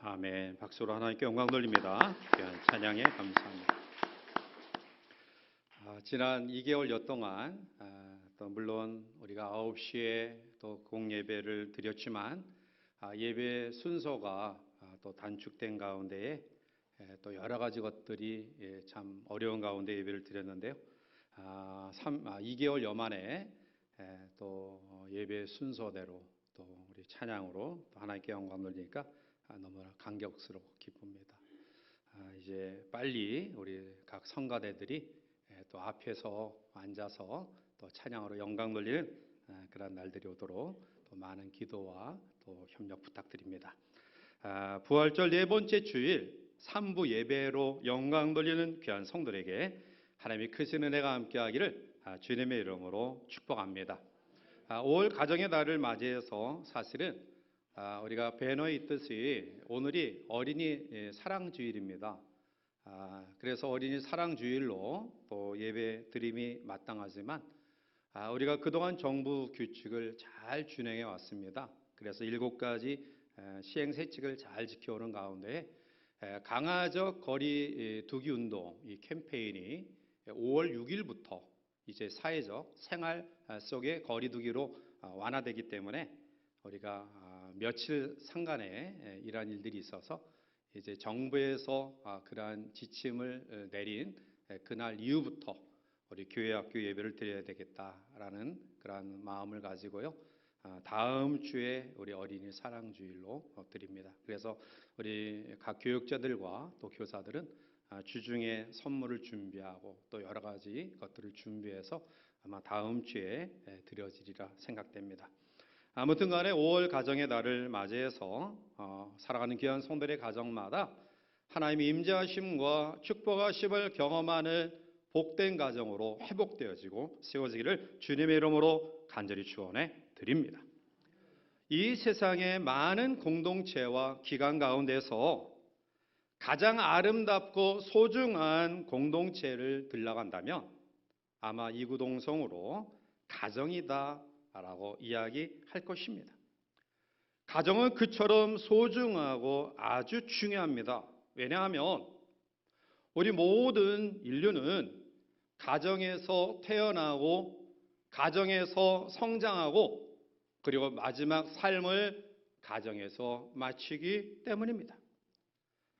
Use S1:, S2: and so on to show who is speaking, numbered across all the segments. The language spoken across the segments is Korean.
S1: 아멘. 박수로 하나님께 영광 돌립니다. 귀한 찬양에 감사합니다. 지난 2개월여 동안 또 물론 우리가 9시에 또 공예배를 드렸지만 예배 순서가 또 단축된 가운데에 또 여러 가지 것들이 참 어려운 가운데 예배를 드렸는데요. 2개월여 만에 또 예배 순서대로 또 우리 찬양으로 또 하나님께 영광 돌리니까 너무나 감격스럽고 기쁩니다. 이제 빨리 우리 각 성가대들이 또 앞에서 앉아서 또 찬양으로 영광 돌리는 그런 날들이 오도록 또 많은 기도와 또 협력 부탁드립니다. 부활절 네 번째 주일 3부 예배로 영광 돌리는 귀한 성도들에게 하나님의 크신 은혜가 함께하기를 주님의 이름으로 축복합니다. 5월 가정의 날을 맞이해서 사실은 우리가 배너에 있듯이 오늘이 어린이 사랑주일입니다. 그래서 어린이 사랑주일로 또 예배 드림이 마땅하지만 우리가 그동안 정부 규칙을 잘 준행해 왔습니다. 그래서 7가지 시행세칙을 잘 지켜오는 가운데 강화적 거리 두기 운동 이 캠페인이 5월 6일부터 이제 사회적 생활 속의 거리 두기로 완화되기 때문에 우리가 며칠 상간에 이러한 일들이 있어서 이제 정부에서 그러한 지침을 내린 그날 이후부터 우리 교회 학교 예배를 드려야 되겠다라는 그러한 마음을 가지고요. 다음 주에 우리 어린이 사랑주일로 드립니다. 그래서 우리 각 교육자들과 또 교사들은 주중에 선물을 준비하고 또 여러 가지 것들을 준비해서 아마 다음 주에 드려지리라 생각됩니다. 아무튼 간에 5월 가정의 날을 맞이해서 살아가는 귀한 성도들의 가정마다 하나님의 임재하심과 축복하심을 경험하는 복된 가정으로 회복되어지고 세워지기를 주님의 이름으로 간절히 축원해 드립니다. 이 세상의 많은 공동체와 기관 가운데서 가장 아름답고 소중한 공동체를 들러간다면 아마 이구동성으로 가정이다 라고 이야기할 것입니다. 가정은 그처럼 소중하고 아주 중요합니다. 왜냐하면 우리 모든 인류는 가정에서 태어나고 가정에서 성장하고 그리고 마지막 삶을 가정에서 마치기 때문입니다.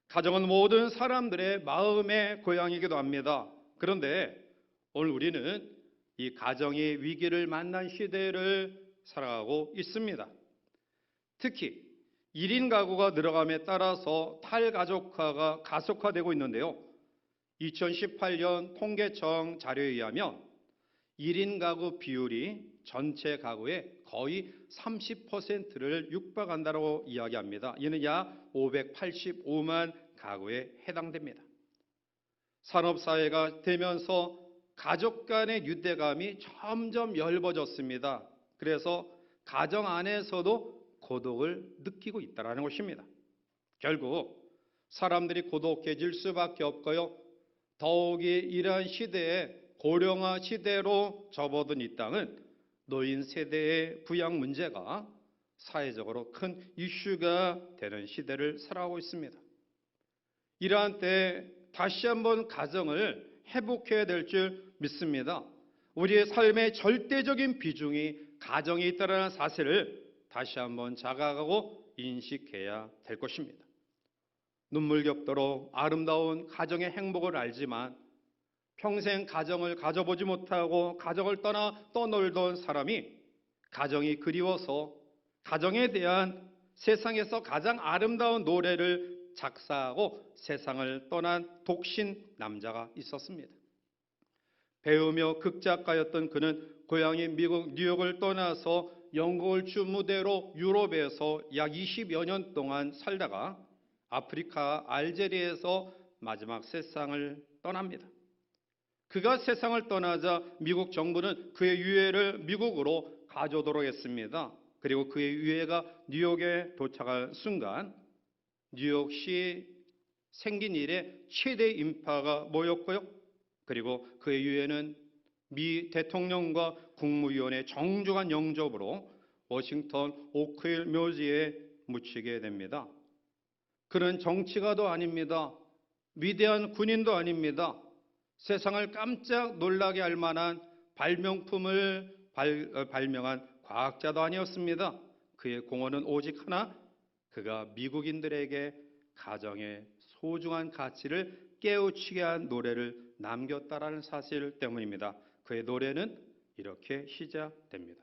S1: 가정은 모든 사람들의 마음의 고향이기도 합니다. 그런데 오늘 우리는 이 가정의 위기를 만난 시대를 살아가고 있습니다. 특히 1인 가구가 늘어감에 따라서 탈가족화가 가속화되고 있는데요. 2018년 통계청 자료에 의하면 1인 가구 비율이 전체 가구의 거의 30%를 육박한다고 이야기합니다. 이는 약 585만 가구에 해당됩니다. 산업사회가 되면서 가족 간의 유대감이 점점 엷어졌습니다. 그래서 가정 안에서도 고독을 느끼고 있다는 것입니다. 결국 사람들이 고독해질 수밖에 없고요. 더욱이 이러한 시대에 고령화 시대로 접어든 이 땅은 노인 세대의 부양 문제가 사회적으로 큰 이슈가 되는 시대를 살아가고 있습니다. 이러한 때 다시 한번 가정을 회복해야 될 줄 믿습니다. 우리의 삶의 절대적인 비중이 가정에 있다는 사실을 다시 한번 자각하고 인식해야 될 것입니다. 눈물겹도록 아름다운 가정의 행복을 알지만 평생 가정을 가져보지 못하고 가정을 떠놀던 사람이 가정이 그리워서 가정에 대한 세상에서 가장 아름다운 노래를 작사하고 세상을 떠난 독신 남자가 있었습니다. 배우며 극작가였던 그는 고향인 미국 뉴욕을 떠나서 영국을 주 무대로 유럽에서 약 20여 년 동안 살다가 아프리카 알제리에서 마지막 세상을 떠납니다. 그가 세상을 떠나자 미국 정부는 그의 유해를 미국으로 가져오도록 했습니다. 그리고 그의 유해가 뉴욕에 도착한 순간 뉴욕시 생긴 일에 최대 인파가 모였고요. 그리고 그의 유해는 미 대통령과 국무위원의 정중한 영접으로 워싱턴 오크힐 묘지에 묻히게 됩니다. 그는 정치가도 아닙니다. 위대한 군인도 아닙니다. 세상을 깜짝 놀라게 할 만한 발명품을 발명한 과학자도 아니었습니다. 그의 공헌은 오직 하나, 그가 미국인들에게 가정의 소중한 가치를 깨우치게 한 노래를 남겼다라는 사실 때문입니다. 그의 노래는 이렇게 시작됩니다.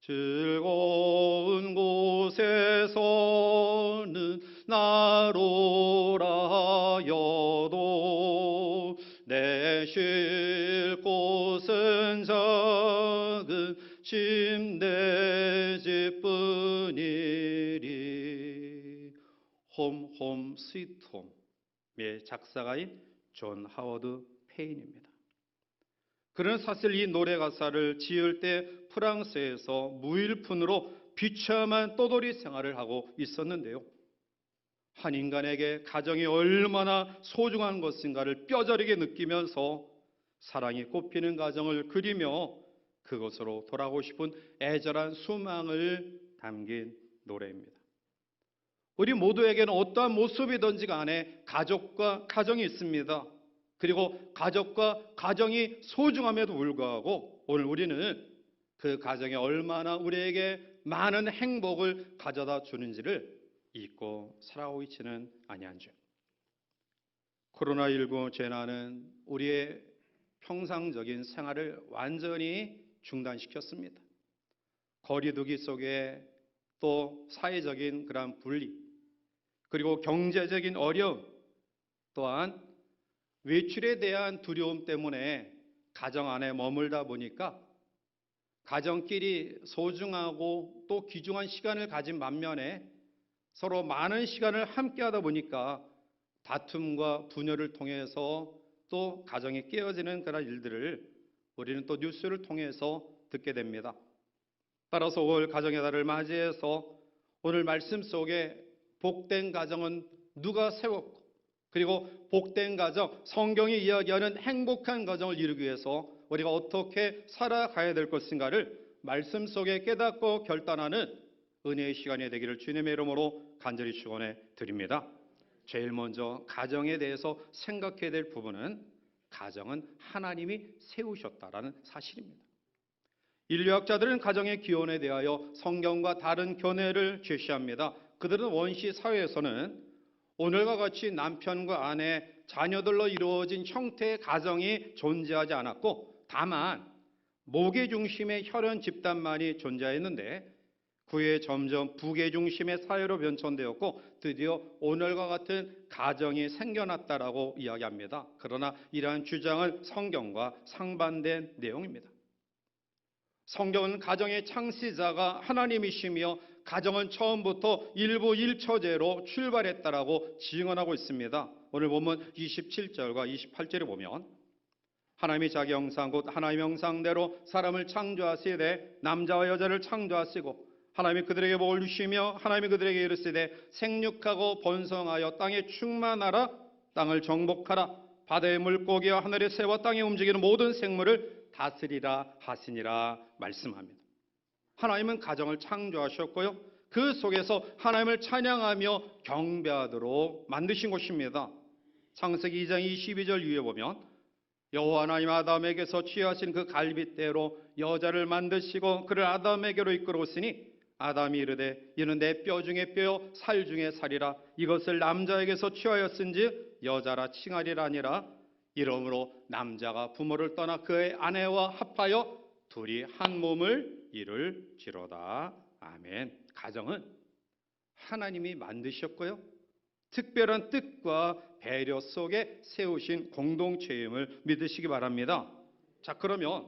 S1: 즐거운 곳에서는 나로라여도 내 쉴 곳은 작은 침대 집뿐이리. 홈 스위트 홈의 작사가인 존 하워드 페인입니다. 그는 사실 이 노래 가사를 지을 때 프랑스에서 무일푼으로 비참한 떠돌이 생활을 하고 있었는데요. 한 인간에게 가정이 얼마나 소중한 것인가를 뼈저리게 느끼면서 사랑이 꽃피는 가정을 그리며 그것으로 돌아가고 싶은 애절한 소망을 담긴 노래입니다. 우리 모두에게는 어떠한 모습이든지 간에 가족과 가정이 있습니다. 그리고 가족과 가정이 소중함에도 불구하고 오늘 우리는 그 가정이 얼마나 우리에게 많은 행복을 가져다 주는지를 잊고 살아오고 있지는 아니한 줄. 코로나19 재난은 우리의 평상적인 생활을 완전히 중단시켰습니다. 거리두기 속에 또 사회적인 그런 분리, 그리고 경제적인 어려움, 또한 외출에 대한 두려움 때문에 가정 안에 머물다 보니까 가정끼리 소중하고 또 귀중한 시간을 가진 반면에 서로 많은 시간을 함께 하다 보니까 다툼과 분열을 통해서 또 가정이 깨어지는 그런 일들을 우리는 또 뉴스를 통해서 듣게 됩니다. 따라서 올 가정의 달을 맞이해서 오늘 말씀 속에 복된 가정은 누가 세웠고, 그리고 복된 가정, 성경이 이야기하는 행복한 가정을 이루기 위해서 우리가 어떻게 살아가야 될 것인가를 말씀 속에 깨닫고 결단하는 은혜의 시간이 되기를 주님의 이름으로 간절히 축원해 드립니다. 제일 먼저 가정에 대해서 생각해야 될 부분은 가정은 하나님이 세우셨다라는 사실입니다. 인류학자들은 가정의 기원에 대하여 성경과 다른 견해를 제시합니다. 그들은 원시 사회에서는 오늘과 같이 남편과 아내, 자녀들로 이루어진 형태의 가정이 존재하지 않았고 다만 모계 중심의 혈연 집단만이 존재했는데 그에 점점 부계 중심의 사회로 변천되었고 드디어 오늘과 같은 가정이 생겨났다라고 이야기합니다. 그러나 이러한 주장은 성경과 상반된 내용입니다. 성경은 가정의 창시자가 하나님이시며 가정은 처음부터 일부 일처제로 출발했다라고 증언하고 있습니다. 오늘 본문 27절과 28절에 보면 하나님이 자기 형상 곧 하나님의 형상대로 사람을 창조하시되 남자와 여자를 창조하시고 하나님이 그들에게 복을 주시며 하나님이 그들에게 이르시되 생육하고 번성하여 땅에 충만하라 땅을 정복하라 바다의 물고기와 하늘의 새와 땅에 움직이는 모든 생물을 다스리라 하시니라 말씀합니다. 하나님은 가정을 창조하셨고요. 그 속에서 하나님을 찬양하며 경배하도록 만드신 것입니다. 창세기 2장 22절 위에 보면 여호와 하나님 아담에게서 취하신 그 갈빗대로 여자를 만드시고 그를 아담에게로 이끌어오시니 아담이 이르되 이는 내 뼈 중에 뼈요 살 중에 살이라 이것을 남자에게서 취하였은즉 여자라 칭하리라 아니라 이러므로 남자가 부모를 떠나 그의 아내와 합하여 둘이 한 몸을 이룰지로다. 아멘. 가정은 하나님이 만드셨고요. 특별한 뜻과 배려 속에 세우신 공동체임을 믿으시기 바랍니다. 자, 그러면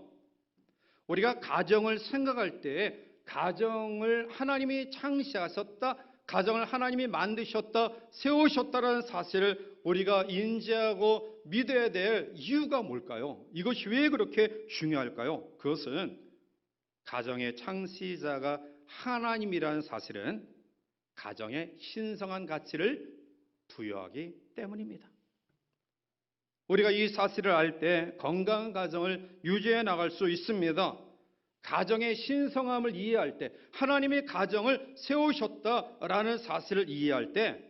S1: 우리가 가정을 생각할 때 가정을 하나님이 창시하셨다, 가정을 하나님이 만드셨다, 세우셨다라는 사실을 우리가 인지하고 믿어야 될 이유가 뭘까요? 이것이 왜 그렇게 중요할까요? 그것은 가정의 창시자가 하나님이라는 사실은 가정에 신성한 가치를 부여하기 때문입니다. 우리가 이 사실을 알 때 건강한 가정을 유지해 나갈 수 있습니다. 가정의 신성함을 이해할 때, 하나님이 가정을 세우셨다라는 사실을 이해할 때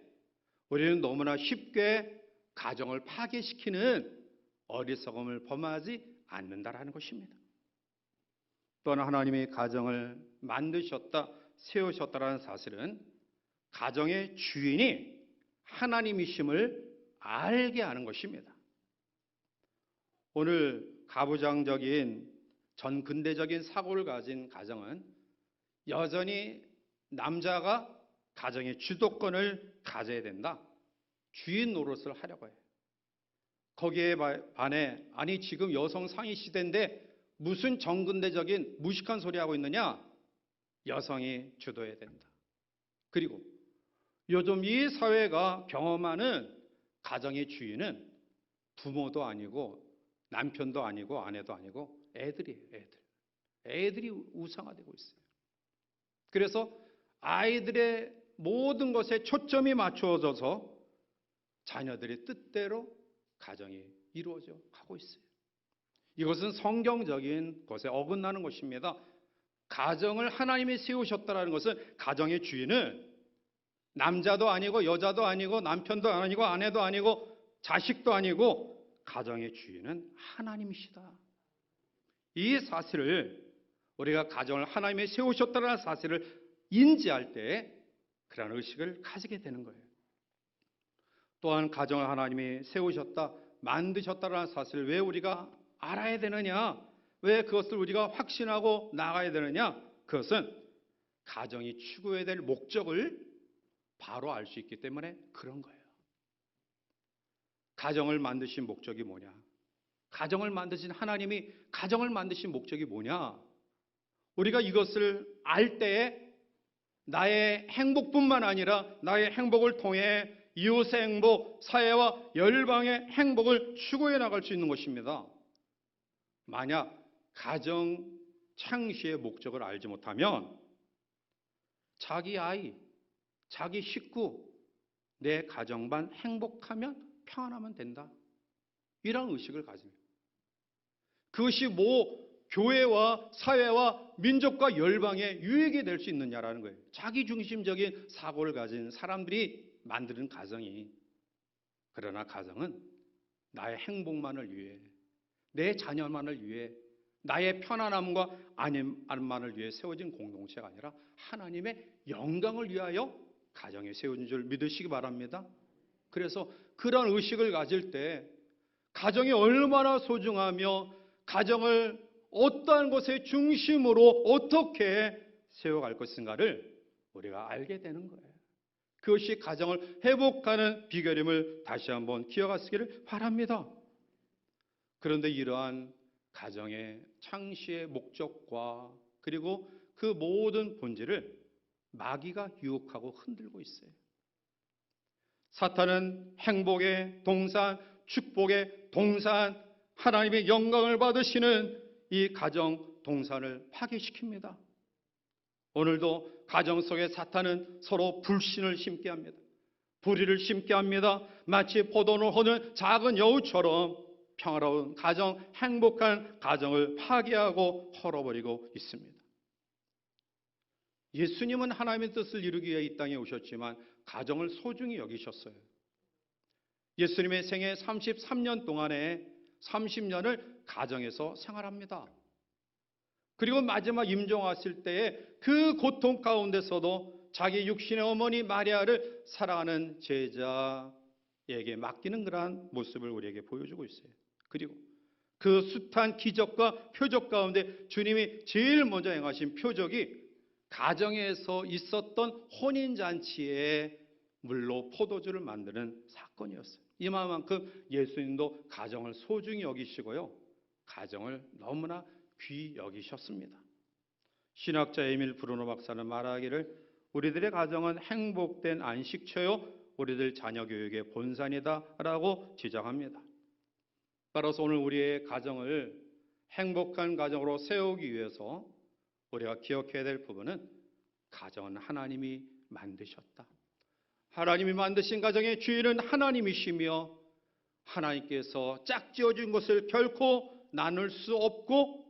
S1: 우리는 너무나 쉽게 가정을 파괴시키는 어리석음을 범하지 않는다라는 것입니다. 또한 하나님이 가정을 만드셨다, 세우셨다라는 사실은 가정의 주인이 하나님이심을 알게 하는 것입니다. 오늘 가부장적인 전근대적인 사고를 가진 가정은 여전히 남자가 가정의 주도권을 가져야 된다, 주인 노릇을 하려고 해요. 거기에 반해 아니 지금 여성 상위 시대인데 무슨 정근대적인 무식한 소리 하고 있느냐, 여성이 주도해야 된다. 그리고 요즘 이 사회가 경험하는 가정의 주인은 부모도 아니고 남편도 아니고 아내도 아니고 애들이에요. 애들이 우상화되고 있어요. 그래서 아이들의 모든 것에 초점이 맞추어져서 자녀들의 뜻대로 가정이 이루어져 가고 있어요. 이것은 성경적인 것에 어긋나는 것입니다. 가정을 하나님이 세우셨다는 것은 가정의 주인은 남자도 아니고 여자도 아니고 남편도 아니고 아내도 아니고 자식도 아니고 가정의 주인은 하나님이시다. 이 사실을, 우리가 가정을 하나님이 세우셨다는 사실을 인지할 때 그런 의식을 가지게 되는 거예요. 또한 가정을 하나님이 세우셨다, 만드셨다는 사실을 왜 우리가 알아야 되느냐, 왜 그것을 우리가 확신하고 나가야 되느냐, 그것은 가정이 추구해야 될 목적을 바로 알 수 있기 때문에 그런 거예요. 가정을 만드신 목적이 뭐냐, 가정을 만드신 하나님이 가정을 만드신 목적이 뭐냐, 우리가 이것을 알 때에 나의 행복뿐만 아니라 나의 행복을 통해 이웃의 행복, 사회와 열방의 행복을 추구해 나갈 수 있는 것입니다. 만약 가정 창시의 목적을 알지 못하면 자기 아이, 자기 식구, 내 가정만 행복하면 평안하면 된다, 이런 의식을 가집니다. 그것이 교회와 사회와 민족과 열방에 유익이 될 수 있느냐라는 거예요. 자기중심적인 사고를 가진 사람들이 만드는 가정이, 그러나 가정은 나의 행복만을 위해, 내 자녀만을 위해, 나의 편안함과 안만을 위해 세워진 공동체가 아니라 하나님의 영광을 위하여 가정에 세워진 줄 믿으시기 바랍니다. 그래서 그런 의식을 가질 때 가정이 얼마나 소중하며 가정을 어떠한 것의 중심으로 어떻게 세워갈 것인가를 우리가 알게 되는 거예요. 그것이 가정을 회복하는 비결임을 다시 한번 기억하시기를 바랍니다. 그런데 이러한 가정의 창시의 목적과 그리고 그 모든 본질을 마귀가 유혹하고 흔들고 있어요. 사탄은 행복의 동산, 축복의 동산, 하나님의 영광을 받으시는 이 가정 동산을 파괴시킵니다. 오늘도 가정 속에 사탄은 서로 불신을 심게 합니다. 불의를 심게 합니다. 마치 포도를 허는 작은 여우처럼 평화로운 가정, 행복한 가정을 파괴하고 헐어버리고 있습니다. 예수님은 하나님의 뜻을 이루기 위해 이 땅에 오셨지만 가정을 소중히 여기셨어요. 예수님의 생애 33년 동안에 30년을 가정에서 생활합니다. 그리고 마지막 임종하실 때에 그 고통 가운데서도 자기 육신의 어머니 마리아를 사랑하는 제자에게 맡기는 그러한 모습을 우리에게 보여주고 있어요. 그리고 그 숱한 기적과 표적 가운데 주님이 제일 먼저 행하신 표적이 가정에서 있었던 혼인잔치에 물로 포도주를 만드는 사건이었어요. 이만큼 예수님도 가정을 소중히 여기시고요, 가정을 너무나 귀히 여기셨습니다. 신학자 에밀 브루노 박사는 말하기를 우리들의 가정은 행복된 안식처요 우리들 자녀 교육의 본산이다 라고 지적합니다. 따라서 오늘 우리의 가정을 행복한 가정으로 세우기 위해서 우리가 기억해야 될 부분은 가정은 하나님이 만드셨다. 하나님이 만드신 가정의 주인은 하나님이시며 하나님께서 짝지어준 것을 결코 나눌 수 없고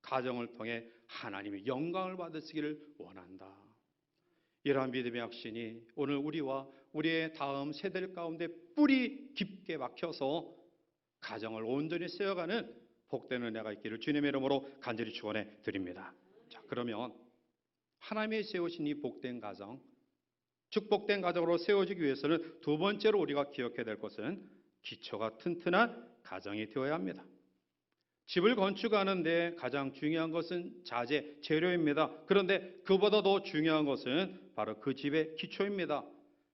S1: 가정을 통해 하나님의 영광을 받으시기를 원한다. 이러한 믿음의 확신이 오늘 우리와 우리의 다음 세대들 가운데 뿌리 깊게 박혀서 가정을 온전히 세워가는 복된 은혜가 있기를 주님의 이름으로 간절히 축원해 드립니다. 자, 그러면 하나님이 세우신 이 복된 가정, 축복된 가정으로 세워지기 위해서는 두 번째로 우리가 기억해야 될 것은 기초가 튼튼한 가정이 되어야 합니다. 집을 건축하는데 가장 중요한 것은 자재, 재료입니다. 그런데 그보다 더 중요한 것은 바로 그 집의 기초입니다.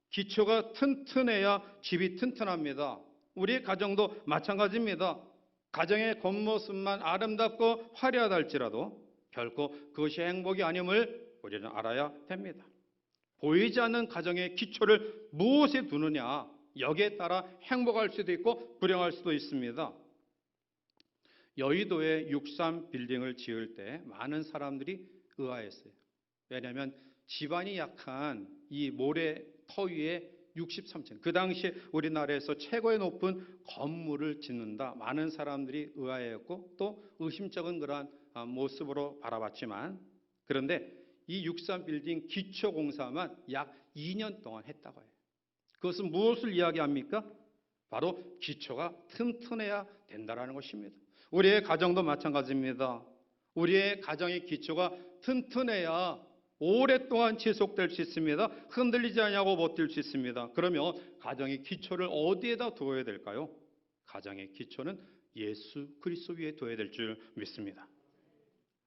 S1: 기초가 튼튼해야 집이 튼튼합니다. 우리의 가정도 마찬가지입니다. 가정의 겉모습만 아름답고 화려하다 할지라도 결코 그것이 행복이 아님을 우리는 알아야 됩니다. 보이지 않는 가정의 기초를 무엇에 두느냐, 여기에 따라 행복할 수도 있고 불행할 수도 있습니다. 여의도에 63 빌딩을 지을 때 많은 사람들이 의아했어요. 왜냐하면 지반이 약한 이 모래터 위에 63층, 그 당시에 우리나라에서 최고의 높은 건물을 짓는다. 많은 사람들이 의아해했고 또 의심쩍은 그러한 모습으로 바라봤지만, 그런데 이 63 빌딩 기초 공사만 약 2년 동안 했다고 해요. 그것은 무엇을 이야기합니까? 바로 기초가 튼튼해야 된다는 것입니다. 우리의 가정도 마찬가지입니다. 우리의 가정의 기초가 튼튼해야 오랫동안 지속될 수 있습니다. 흔들리지 않냐고 버틸 수 있습니다. 그러면 가정의 기초를 어디에다 두어야 될까요? 가정의 기초는 예수 그리스도 위에 두어야 될 줄 믿습니다.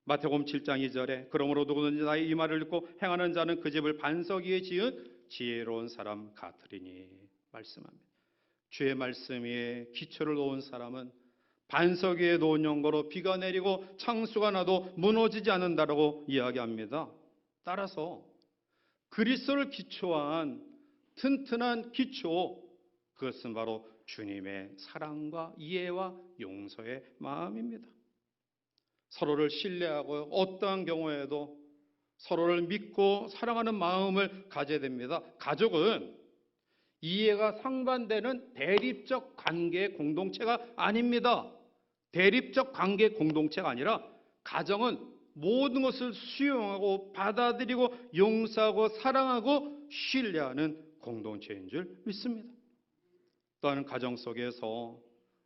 S1: 마태복음 7장 2절에 그러므로 누구든지 나의 이 말을 듣고 행하는 자는 그 집을 반석 위에 지은 지혜로운 사람 같으리니 말씀합니다. 주의 말씀 위에 기초를 놓은 사람은 반석 위에 놓은 연고로 비가 내리고 창수가 나도 무너지지 않는다라고 이야기합니다. 따라서 그리스도를 기초한 튼튼한 기초, 그것은 바로 주님의 사랑과 이해와 용서의 마음입니다. 서로를 신뢰하고 어떠한 경우에도 서로를 믿고 사랑하는 마음을 가져야 됩니다. 가족은 이해가 상반되는 대립적 관계의 공동체가 아닙니다. 대립적 관계의 공동체가 아니라 가정은 모든 것을 수용하고 받아들이고 용서하고 사랑하고 신뢰하는 공동체인 줄 믿습니다. 또한 가정 속에서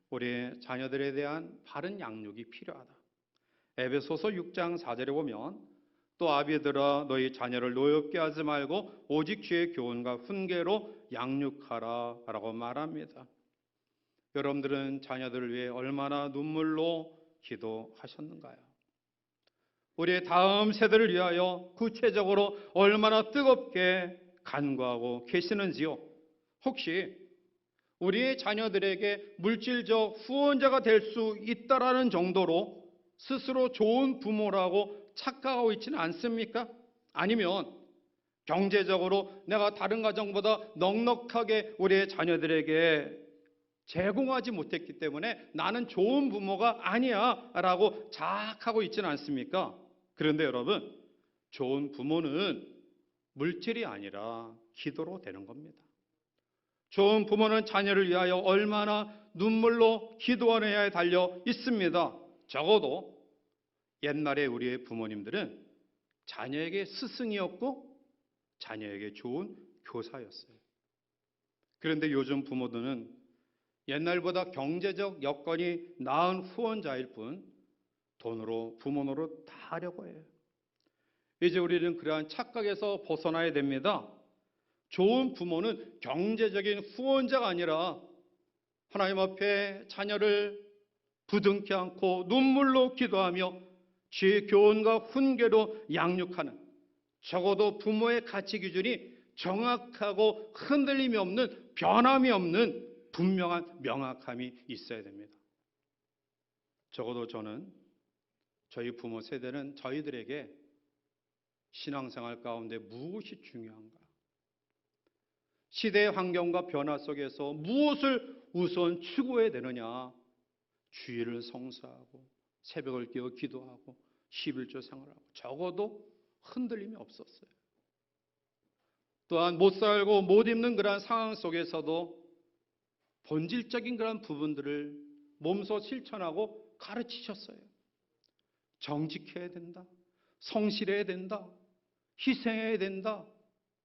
S1: 우리 자녀들에 대한 바른 양육이 필요하다. 에베소서 6장 4절에 보면 또 아비들아 너희 자녀를 노엽게 하지 말고 오직 주의 교훈과 훈계로 양육하라 라고 말합니다. 여러분들은 자녀들을 위해 얼마나 눈물로 기도하셨는가요? 우리의 다음 세대를 위하여 구체적으로 얼마나 뜨겁게 간구하고 계시는지요? 혹시 우리의 자녀들에게 물질적 후원자가 될 수 있다라는 정도로 스스로 좋은 부모라고 착각하고 있지는 않습니까? 아니면 경제적으로 내가 다른 가정보다 넉넉하게 우리의 자녀들에게 제공하지 못했기 때문에 나는 좋은 부모가 아니야 라고 자학하고 있지는 않습니까? 그런데 여러분, 좋은 부모는 물질이 아니라 기도로 되는 겁니다. 좋은 부모는 자녀를 위하여 얼마나 눈물로 기도하느냐에 달려 있습니다. 적어도 옛날에 우리의 부모님들은 자녀에게 스승이었고 자녀에게 좋은 교사였어요. 그런데 요즘 부모들은 옛날보다 경제적 여건이 나은 후원자일 뿐 돈으로 부모 노릇 다 하려고 해요. 이제 우리는 그러한 착각에서 벗어나야 됩니다. 좋은 부모는 경제적인 후원자가 아니라 하나님 앞에 자녀를 부둥켜 안고 눈물로 기도하며 주의 교훈과 훈계로 양육하는, 적어도 부모의 가치 기준이 정확하고 흔들림이 없는, 변함이 없는 분명한 명확함이 있어야 됩니다. 적어도 저는 저희 부모 세대는 저희들에게 신앙생활 가운데 무엇이 중요한가? 시대의 환경과 변화 속에서 무엇을 우선 추구해야 되느냐? 주일을 성수하고 새벽을 깨어 기도하고 11조 생활하고 적어도 흔들림이 없었어요. 또한 못 살고 못 입는 그러한 상황 속에서도 본질적인 그런 부분들을 몸소 실천하고 가르치셨어요. 정직해야 된다. 성실해야 된다. 희생해야 된다.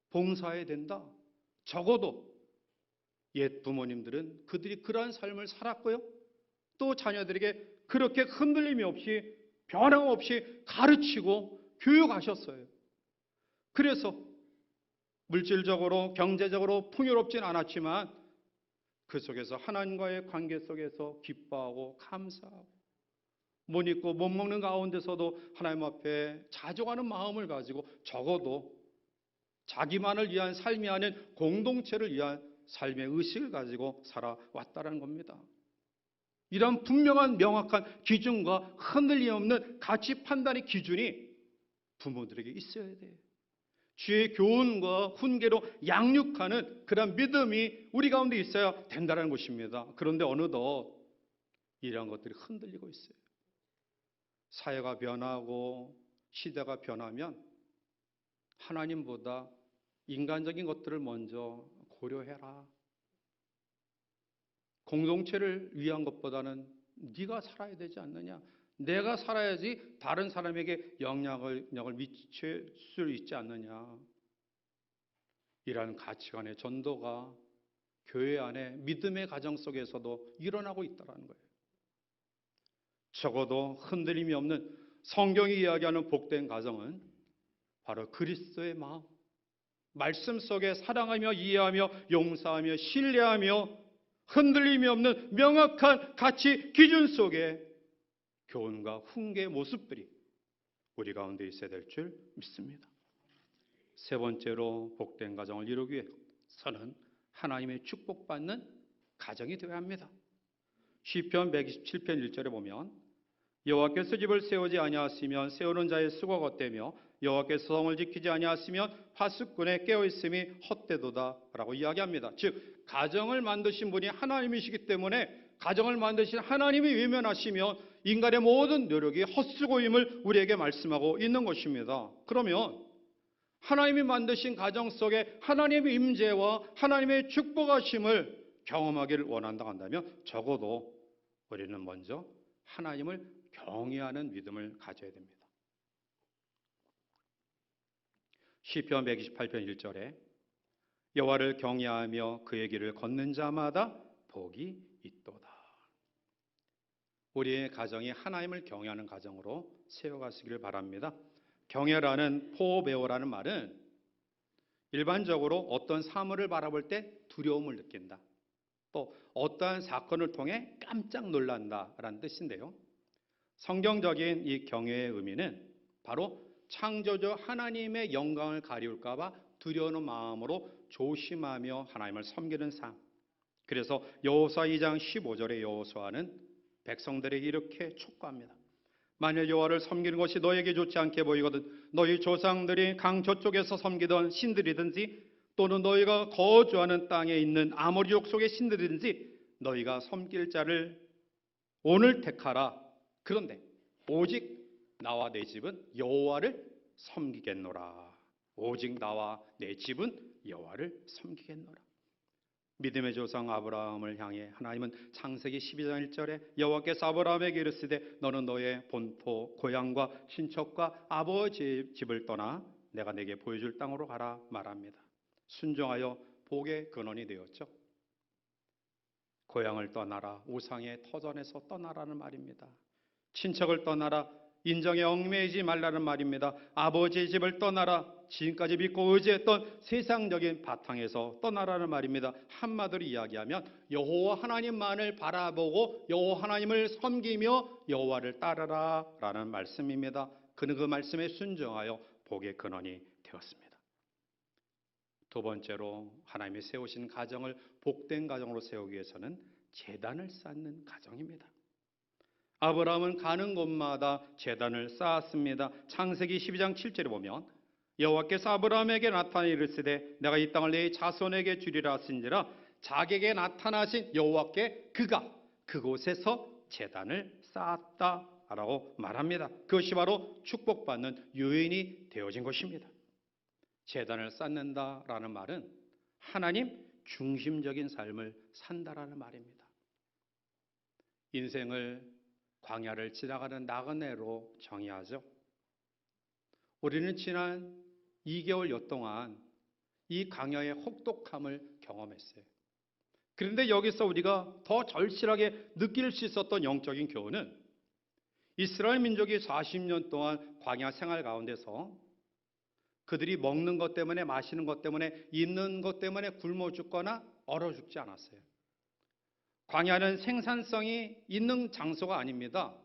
S1: 봉사해야 된다. 적어도 옛 부모님들은 그들이 그러한 삶을 살았고요. 또 자녀들에게 그렇게 흔들림이 없이 변함없이 가르치고 교육하셨어요. 그래서 물질적으로 경제적으로 풍요롭진 않았지만 그 속에서 하나님과의 관계 속에서 기뻐하고 감사하고 못 입고 못 먹는 가운데서도 하나님 앞에 자족하는 마음을 가지고 적어도 자기만을 위한 삶이 아닌 공동체를 위한 삶의 의식을 가지고 살아왔다는 겁니다. 이런 분명한 명확한 기준과 흔들림 없는 가치 판단의 기준이 부모들에게 있어야 돼요. 주의 교훈과 훈계로 양육하는 그런 믿음이 우리 가운데 있어야 된다는 것입니다. 그런데 어느덧 이런 것들이 흔들리고 있어요. 사회가 변하고 시대가 변하면 하나님보다 인간적인 것들을 먼저 고려해라. 공동체를 위한 것보다는 네가 살아야 되지 않느냐. 내가 살아야지 다른 사람에게 영향을 미칠 수 있지 않느냐. 이러한 가치관의 전도가 교회 안에 믿음의 가정 속에서도 일어나고 있다는 거예요. 적어도 흔들림이 없는 성경이 이야기하는 복된 가정은 바로 그리스도의 마음, 말씀 속에 사랑하며 이해하며 용서하며 신뢰하며 흔들림이 없는 명확한 가치 기준 속에 교훈과 훈계의 모습들이 우리 가운데 있어야 될 줄 믿습니다. 세 번째로 복된 가정을 이루기 위해서는 하나님의 축복받는 가정이 되어야 합니다. 시편 127편 1절에 보면 여호와께서 집을 세우지 아니하시면 세우는 자의 수고가 헛되며 여호와께서 성을 지키지 아니하시면 파수꾼의 깨어있음이 헛되도다 라고 이야기합니다. 즉 가정을 만드신 분이 하나님이시기 때문에 가정을 만드신 하나님이 외면하시면 인간의 모든 노력이 헛수고임을 우리에게 말씀하고 있는 것입니다. 그러면 하나님이 만드신 가정 속에 하나님의 임재와 하나님의 축복하심을 경험하기를 원한다 한다면 적어도 우리는 먼저 하나님을 경외하는 믿음을 가져야 됩니다. 시편 128편 1절에 여호와를 경외하며 그의 길을 걷는 자마다 복이 있도다. 우리의 가정이 하나님을 경외하는 가정으로 세워가시기를 바랍니다. 경외라는 포배오라는 말은 일반적으로 어떤 사물을 바라볼 때 두려움을 느낀다. 또 어떠한 사건을 통해 깜짝 놀란다라는 뜻인데요. 성경적인 이 경외의 의미는 바로 창조주 하나님의 영광을 가리울까 봐 두려운 마음으로 조심하며 하나님을 섬기는 삶. 그래서 여호수아 2장 15절의 여호수아는 백성들에게 이렇게 촉구합니다. 만일 여호와를 섬기는 것이 너에게 좋지 않게 보이거든 너희 조상들이 강 저쪽에서 섬기던 신들이든지 또는 너희가 거주하는 땅에 있는 아모리 족속의 신들이든지 너희가 섬길 자를 오늘 택하라. 그런데 오직 나와 내 집은 여호와를 섬기겠노라. 오직 나와 내 집은 여호와를 섬기겠노라. 믿음의 조상 아브라함을 향해 하나님은 창세기 12장 1절에 여호와께서 아브라함에게 이르시되 너는 너의 본토 고향과 친척과 아버지의 집을 떠나 내가 내게 보여줄 땅으로 가라 말합니다. 순종하여 복의 근원이 되었죠. 고향을 떠나라, 우상의 터전에서 떠나라는 말입니다. 친척을 떠나라, 인정에 얽매이지 말라는 말입니다. 아버지의 집을 떠나라, 지금까지 믿고 의지했던 세상적인 바탕에서 떠나라는 말입니다. 한마디로 이야기하면 여호와 하나님만을 바라보고 여호와 하나님을 섬기며 여호와를 따르라 라는 말씀입니다. 그는 그 말씀에 순종하여 복의 근원이 되었습니다. 두 번째로 하나님이 세우신 가정을 복된 가정으로 세우기 위해서는 제단을 쌓는 가정입니다. 아브라함은 가는 곳마다 제단을 쌓았습니다. 창세기 12장 7절에 보면 여호와께서 아브라함에게 나타나 이르시되 내가 이 땅을 네 자손에게 주리라 하신지라 자기에게 나타나신 여호와께 그가 그곳에서 제단을 쌓았다라고 말합니다. 그것이 바로 축복받는 요인이 되어진 것입니다. 제단을 쌓는다라는 말은 하나님 중심적인 삶을 산다라는 말입니다. 인생을 광야를 지나가는 나그네로 정의하죠. 우리는 지난 2개월여 동안 이 광야의 혹독함을 경험했어요. 그런데 여기서 우리가 더 절실하게 느낄 수 있었던 영적인 교훈은 이스라엘 민족이 40년 동안 광야 생활 가운데서 그들이 먹는 것 때문에, 마시는 것 때문에, 입는 것 때문에 굶어 죽거나 얼어 죽지 않았어요. 광야는 생산성이 있는 장소가 아닙니다.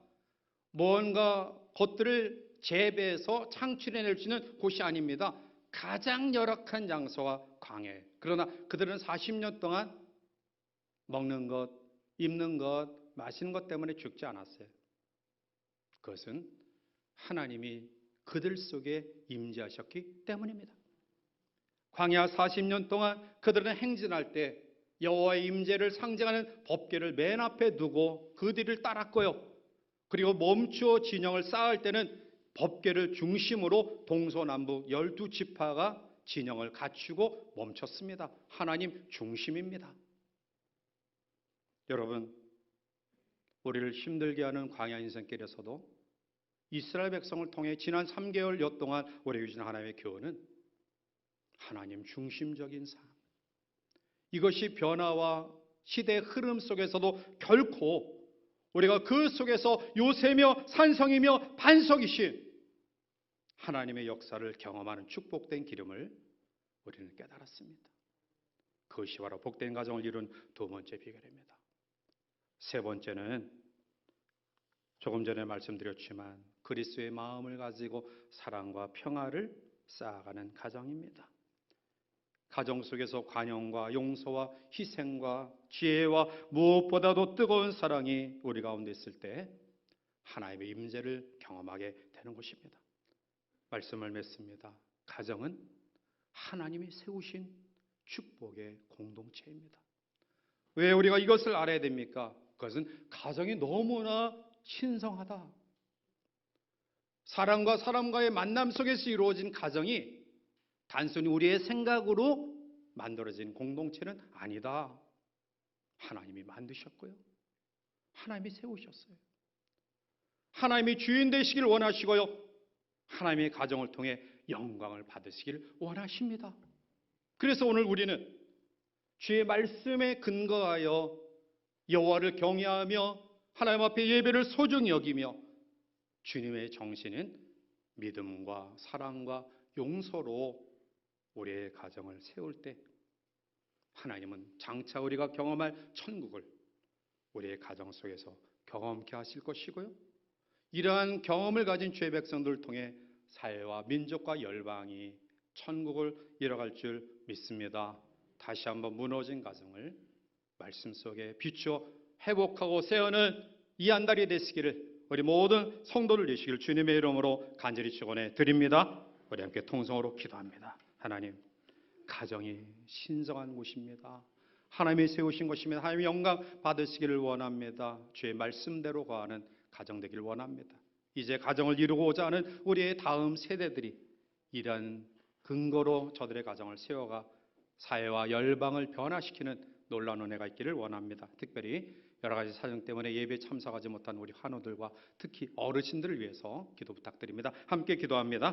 S1: 뭔가 것들을 재배해서 창출해낼 수 있는 곳이 아닙니다. 가장 열악한 장소가 광야예요. 그러나 그들은 40년 동안 먹는 것, 입는 것, 마시는 것 때문에 죽지 않았어요. 그것은 하나님이 그들 속에 임재하셨기 때문입니다. 광야 40년 동안 그들은 행진할 때 여호와의 임재를 상징하는 법궤를 맨 앞에 두고 그 뒤를 따랐고요. 그리고 멈추어 진영을 쌓을 때는 법궤를 중심으로 동서남북 12지파가 진영을 갖추고 멈췄습니다. 하나님 중심입니다. 여러분, 우리를 힘들게 하는 광야 인생길에서도 이스라엘 백성을 통해 지난 3개월여 동안 우리에게 주신 하나님의 교훈은 하나님 중심적인 삶. 이것이 변화와 시대의 흐름 속에서도 결코 우리가 그 속에서 요새며 산성이며 반석이신 하나님의 역사를 경험하는 축복된 기름을 우리는 깨달았습니다. 그것이 바로 복된 가정을 이룬 두 번째 비결입니다. 세 번째는 조금 전에 말씀드렸지만 그리스도의 마음을 가지고 사랑과 평화를 쌓아가는 가정입니다. 가정 속에서 관용과 용서와 희생과 지혜와 무엇보다도 뜨거운 사랑이 우리 가운데 있을 때 하나님의 임재를 경험하게 되는 것입니다. 말씀을 맺습니다. 가정은 하나님이 세우신 축복의 공동체입니다. 왜 우리가 이것을 알아야 됩니까? 그것은 가정이 너무나 신성하다. 사람과 사람과의 만남 속에서 이루어진 가정이 단순히 우리의 생각으로 만들어진 공동체는 아니다. 하나님이 만드셨고요. 하나님이 세우셨어요. 하나님이 주인 되시길 원하시고요. 하나님의 가정을 통해 영광을 받으시길 원하십니다. 그래서 오늘 우리는 주의 말씀에 근거하여 여호와를 경외하며 하나님 앞에 예배를 소중히 여기며 주님의 정신인 믿음과 사랑과 용서로 우리의 가정을 세울 때 하나님은 장차 우리가 경험할 천국을 우리의 가정 속에서 경험케 하실 것이고요. 이러한 경험을 가진 주의 백성들을 통해 사회와 민족과 열방이 천국을 이뤄갈 줄 믿습니다. 다시 한번 무너진 가정을 말씀 속에 비추어 회복하고 세우는 이 한 달이 되시기를 우리 모든 성도를 되시길 주님의 이름으로 간절히 축원해 드립니다. 우리 함께 통성으로 기도합니다. 하나님, 가정이 신성한 곳입니다. 하나님이 세우신 것입니다. 하나님의 영광 받으시기를 원합니다. 주의 말씀대로 거하는 가정 되기를 원합니다. 이제 가정을 이루고자 하는 우리의 다음 세대들이 이러한 근거로 저들의 가정을 세워가 사회와 열방을 변화시키는 놀라운 은혜가 있기를 원합니다. 특별히 여러 가지 사정 때문에 예배에 참석하지 못한 우리 환우들과 특히 어르신들을 위해서 기도 부탁드립니다. 함께 기도합니다.